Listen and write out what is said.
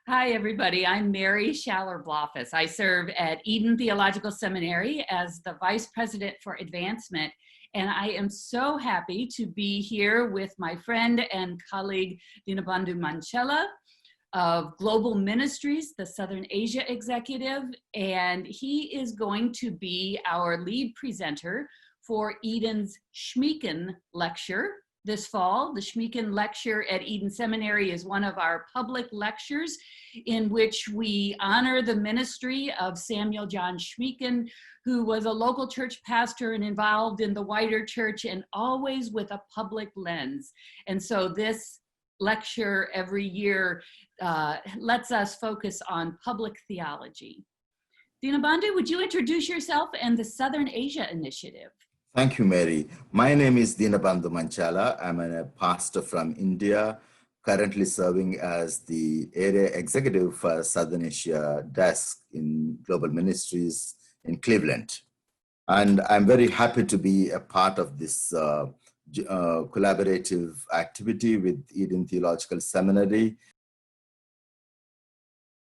Hi, everybody. I'm Mary Schaller-Blofus. I serve at Eden Theological Seminary as the Vice President for Advancement, and I am so happy to be here with my friend and colleague, Dinabandhu Manchella of Global Ministries, the Southern Asia Executive, and he is going to be our lead presenter for Eden's Schmiechen lecture this fall. The Schmiechen lecture at Eden Seminary is one of our public lectures in which we honor the ministry of Samuel John Schmiechen, who was a local church pastor and involved in the wider church and always with a public lens. And so this lecture every year lets us focus on public theology. Dinabandhu, would you introduce yourself and the Southern Asia Initiative? Thank you, Mary. My name is Dinabandhu Manchala. I'm a pastor from India, currently serving as the area executive for Southern Asia desk in Global Ministries in Cleveland. And I'm very happy to be a part of this collaborative activity with Eden Theological Seminary